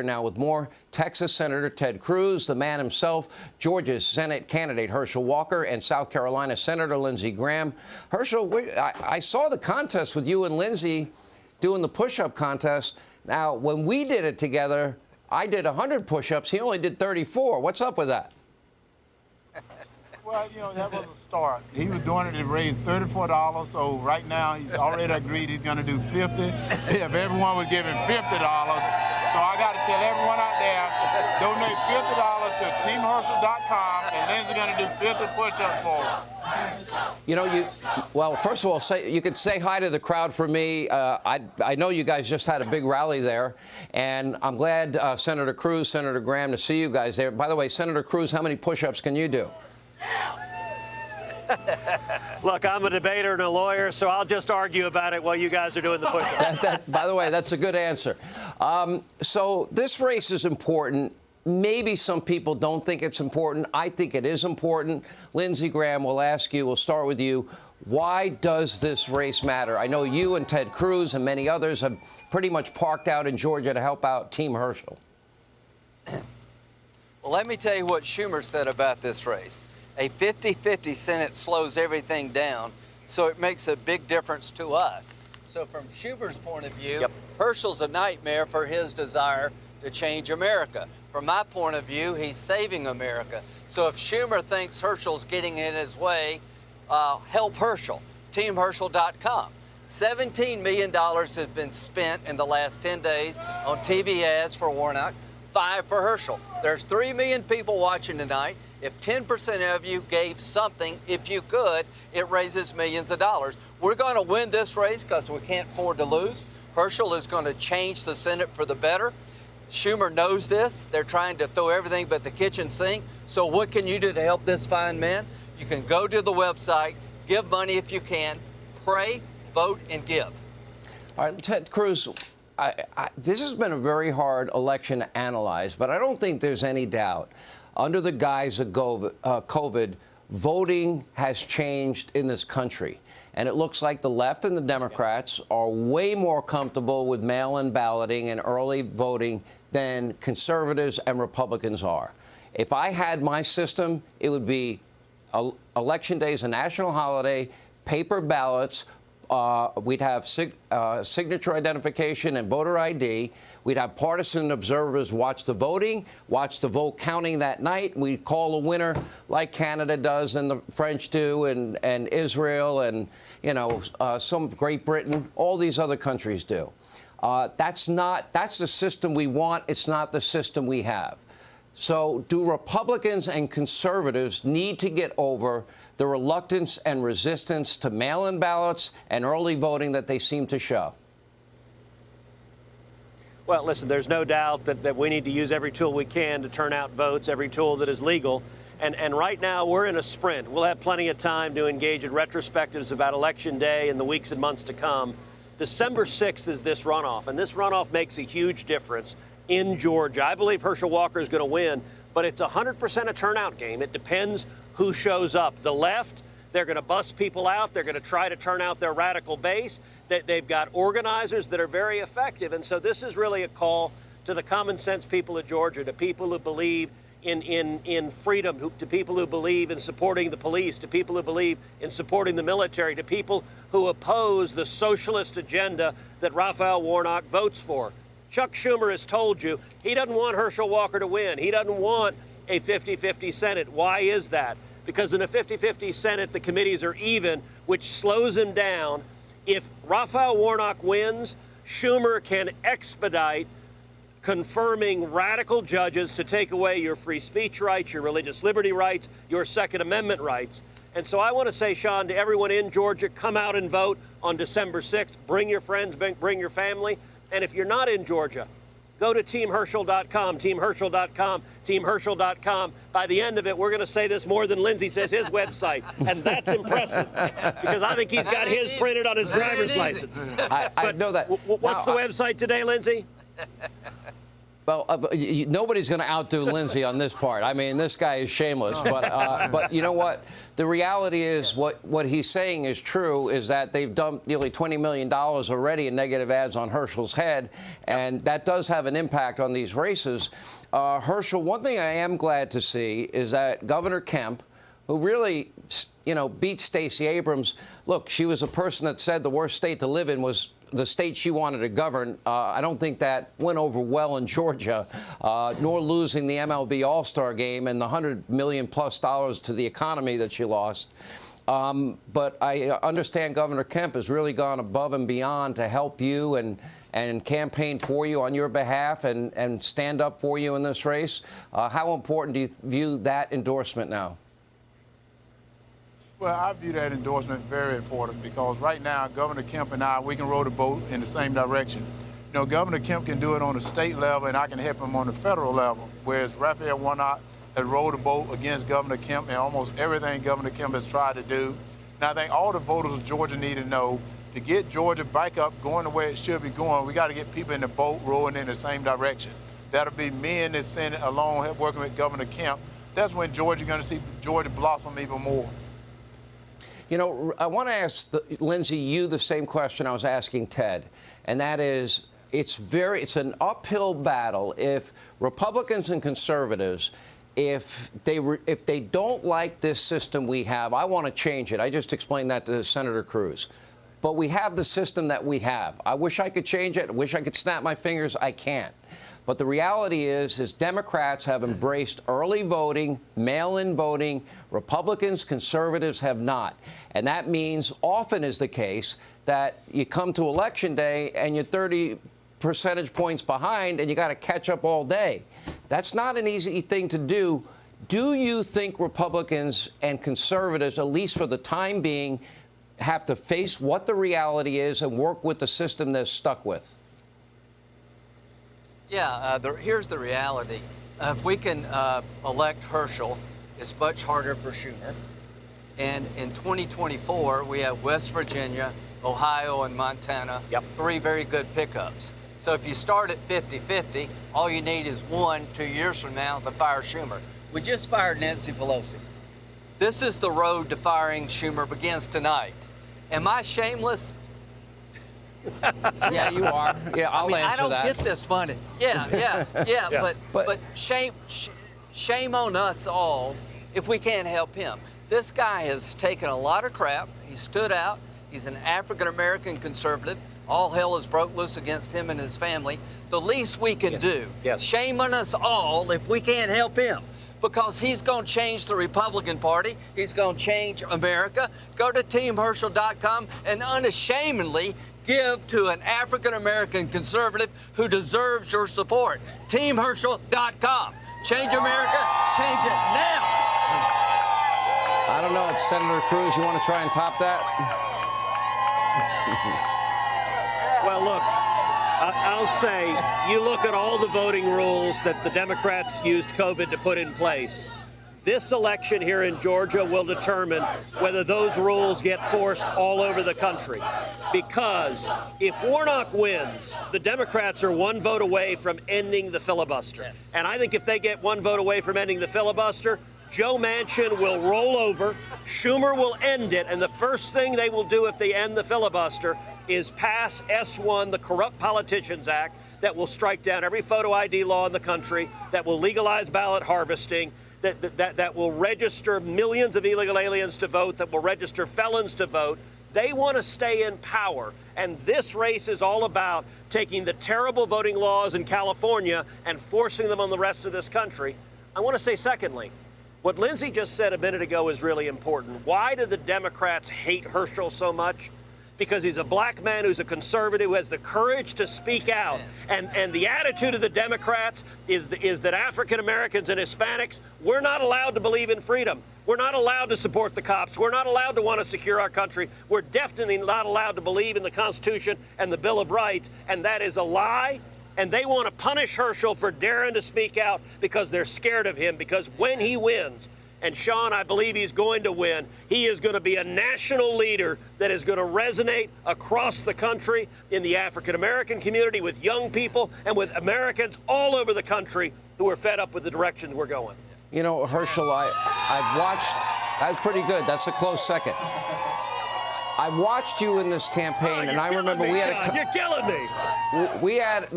Now with more, Texas Senator Ted Cruz, the man himself, Georgia's Senate candidate Herschel Walker, and South Carolina Senator Lindsey Graham. Herschel, I saw the contest with you and Lindsey doing the push-up contest. Now, when we did it together, I did 100 push-ups. He only did 34. What's up with that? Well, you know, that was a start. He was doing it to raise $34, so right now he's already agreed he's going to do 50. If everyone would give him $50, so I got to tell everyone out there, donate $50 to teamherschel.com, and Lindsey's going to do 50 push-ups for us. You know, well, first of all, you could say hi to the crowd for me. I know you guys just had a big rally there, and I'm glad Senator Cruz, Senator Graham, to see you guys there. By the way, Senator Cruz, how many push-ups can you do? Look, I'm a debater and a lawyer, so I'll just argue about it while you guys are doing the push-ups. By the way, that's a good answer. So this race is important. Maybe some people don't think it's important. I think it is important. Lindsey Graham, will ask you, we'll start with you. Why does this race matter? I know you and Ted Cruz and many others have pretty much parked out in Georgia to help out Team Herschel. Well, let me tell you what Schumer said about this race. A 50-50 Senate slows everything down, so it makes a big difference to us. So from Schumer's point of view, Herschel's a nightmare for his desire to change America. From my point of view, he's saving America. So if Schumer thinks Herschel's getting in his way, help Herschel, teamherschel.com. $17 million has been spent in the last 10 days on TV ads for Warnock, 5 for Herschel. There's 3 million people watching tonight. If 10% of you gave something, if you could, it raises millions of dollars. We're going to win this race because we can't afford to lose. Herschel is going to change the Senate for the better. Schumer knows this. They're trying to throw everything but the kitchen sink. So what can you do to help this fine man? You can go to the website, give money if you can, pray, vote, and give. All right, Ted Cruz, this has been a very hard election to analyze, but I don't think there's any doubt. Under the guise of COVID, voting has changed in this country. And it looks like the left and the Democrats are way more comfortable with mail-in balloting and early voting than conservatives and Republicans are. If I had my system, it would be Election Day is a national holiday, paper ballots. We'd have signature identification and voter ID. We'd have partisan observers watch the voting, watch the vote counting that night. We'd call a winner like Canada does and the French do and Israel and, you know, some Great Britain, all these other countries do. That's the system we want. It's not the system we have. So do Republicans and conservatives need to get over the reluctance and resistance to mail-in ballots and early voting that they seem to show? Well, listen, there's no doubt that we need to use every tool we can to turn out votes, every tool that is legal. And right now, we're in a sprint. We'll have plenty of time to engage in retrospectives about Election Day and the weeks and months to come. December 6th is this runoff, and this runoff makes a huge difference in Georgia. I believe Herschel Walker is going to win, but it's 100% a turnout game. It depends who shows up. The left, they're going to bust people out. They're going to try to turn out their radical base. They've got organizers that are very effective. And so this is really a call to the common sense people of Georgia, to people who believe in freedom, to people who believe in supporting the police, to people who believe in supporting the military, to people who oppose the socialist agenda that Raphael Warnock votes for. Chuck Schumer has told you he doesn't want Herschel Walker to win. He doesn't want a 50-50 Senate. Why is that? Because in a 50-50 Senate, the committees are even, which slows him down. If Raphael Warnock wins, Schumer can expedite confirming radical judges to take away your free speech rights, your religious liberty rights, your Second Amendment rights. And so I want to say, Sean, to everyone in Georgia, come out and vote on December 6th. Bring your friends, bring your family. And if you're not in Georgia, go to teamherschel.com, teamherschel.com, teamherschel.com. By the end of it, we're going to say this more than Lindsey says his website. And that's impressive because I think he's got his printed on his driver's license. I know that. What's the website today, Lindsey? Well, nobody's going to outdo Lindsey on this part. I mean, this guy is shameless. But you know what? The reality is what he's saying is true, is that they've dumped nearly $20 million already in negative ads on Herschel's head, and that does have an impact on these races. Herschel, one thing I am glad to see is that Governor Kemp, who really, beat Stacey Abrams. Look, she was a person that said the worst state to live in was the state she wanted to govern. I don't think that went over well in Georgia, nor losing the MLB All-Star game and the $100 million+ to the economy that she lost. But I understand Governor Kemp has really gone above and beyond to help you and campaign for you on your behalf and stand up for you in this race. How important do you view that endorsement now? Well, I view that endorsement very important because right now, Governor Kemp and I, we can row the boat in the same direction. Governor Kemp can do it on the state level, and I can help him on the federal level, whereas Raphael Warnock has rowed the boat against Governor Kemp and almost everything Governor Kemp has tried to do. And I think all the voters of Georgia need to know, to get Georgia back up, going the way it should be going, we got to get people in the boat rowing in the same direction. That'll be me in the Senate along working with Governor Kemp. That's when Georgia's going to see Georgia blossom even more. I want to ask Lindsey, you the same question I was asking Ted, and that is, it's an uphill battle if Republicans and conservatives, if they don't like this system we have. I want to change it. I just explained that to Senator Cruz. But we have the system that we have. I wish I could change it. I wish I could snap my fingers. I can't. But the reality is Democrats have embraced early voting, mail-in voting. Republicans, conservatives have not. And that means, often is the case, that you come to Election Day and you're 30 percentage points behind and you got to catch up all day. That's not an easy thing to do. Do you think Republicans and conservatives, at least for the time being, have to face what the reality is and work with the system they're stuck with? Yeah, here's the reality. If we can elect Herschel, it's much harder for Schumer. And in 2024, we have West Virginia, Ohio, and Montana, three very good pickups. So if you start at 50-50, all you need is 2 years from now to fire Schumer. We just fired Nancy Pelosi. This is the road to firing Schumer begins tonight. Am I shameless? Yeah, you are. Yeah, I'll answer that. I don't get this money. Yeah. But shame on us all if we can't help him. This guy has taken a lot of crap. He stood out. He's an African-American conservative. All hell has broke loose against him and his family. The least we can do, shame on us all if we can't help him. Because he's going to change the Republican Party. He's going to change America. Go to teamherschel.com and unashamedly give to an African-American conservative who deserves your support. Teamherschel.com. Change America. Change it now. I don't know. It's Senator Cruz. You want to try and top that? Well, look, I'll say, you look at all the voting rules that the Democrats used COVID to put in place. This election here in Georgia will determine whether those rules get forced all over the country. Because if Warnock wins, the Democrats are 1 vote away from ending the filibuster. Yes. And I think if they get 1 vote away from ending the filibuster, Joe Manchin will roll over, Schumer will end it, and the first thing they will do if they end the filibuster is pass S1, the Corrupt Politicians Act, that will strike down every photo ID law in the country, that will legalize ballot harvesting, that will register millions of illegal aliens to vote, that will register felons to vote. They want to stay in power. And this race is all about taking the terrible voting laws in California and forcing them on the rest of this country. I want to say, secondly, what Lindsey just said a minute ago is really important. Why do the Democrats hate Herschel so much? Because he's a black man who's a conservative who has the courage to speak out. And the attitude of the Democrats is that African Americans and Hispanics, we're not allowed to believe in freedom. We're not allowed to support the cops. We're not allowed to want to secure our country. We're definitely not allowed to believe in the Constitution and the Bill of Rights. And that is a lie. And they want to punish Herschel for daring to speak out because they're scared of him. Because when he wins, And Sean, I believe he's going to win. He is going to be a national leader that is going to resonate across the country, in the African-American community, with young people, and with Americans all over the country who are fed up with the direction we're going. You know, Herschel, I've watched. That's pretty good. That's a close second. I watched you in this campaign, and I remember we had You're killing me. We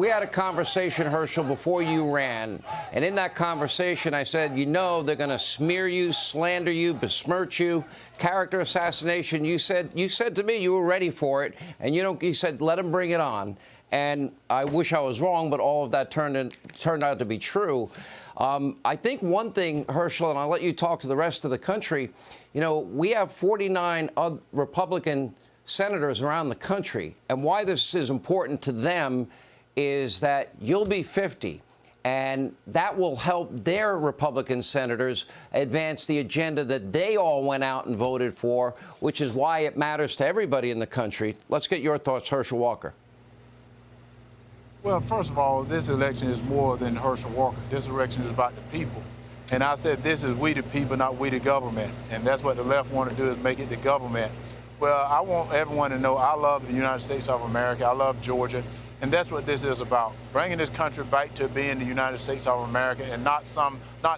had a conversation, Herschel, before you ran, and in that conversation, I said, you know, they're going to smear you, slander you, besmirch you, character assassination. You said to me you were ready for it, and you said let them bring it on. And I wish I was wrong, but all of that turned out to be true. I think one thing, Herschel, and I'll let you talk to the rest of the country, you know, we have 49 Republican senators around the country. And why this is important to them is that you'll be 50. And that will help their Republican senators advance the agenda that they all went out and voted for, which is why it matters to everybody in the country. Let's get your thoughts, Herschel Walker. Well, first of all, this election is more than Herschel Walker. This election is about the people. And I said this is we the people, not we the government. And that's what the left want to do, is make it the government. Well, I want everyone to know I love the United States of America. I love Georgia. And that's what this is about, bringing this country back to being the United States of America, and not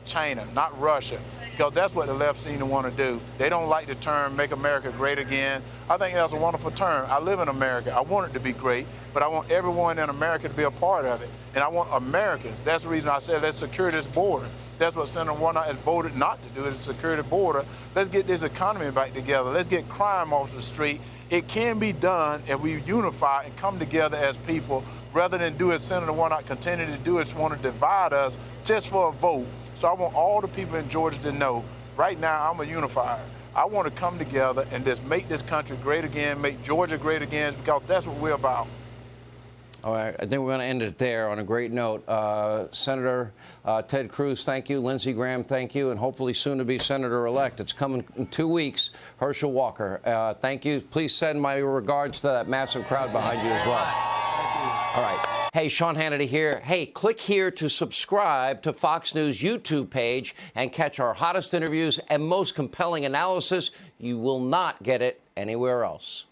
China, not Russia, because that's what the left seem to want to do. They don't like the term "make America great again." I think that's a wonderful term. I live in America. I want it to be great, but I want everyone in America to be a part of it. And I want Americans. That's the reason I said let's secure this border. That's what Senator Warnock has voted not to do, is secure the border. Let's get this economy back together. Let's get crime off the street. It can be done if we unify and come together as people, rather than do as Senator Warnock continued to do, is want to divide us just for a vote. So I want all the people in Georgia to know, right now I'm a unifier. I want to come together and just make this country great again, make Georgia great again, because that's what we're about. All right, I think we're going to end it there on a great note. Senator Ted Cruz, thank you. Lindsey Graham, thank you. And hopefully soon to be Senator-elect. It's coming in 2 weeks. Herschel Walker, thank you. Please send my regards to that massive crowd behind you as well. All right. Hey, Sean Hannity here. Hey, click here to subscribe to Fox News YouTube page and catch our hottest interviews and most compelling analysis. You will not get it anywhere else.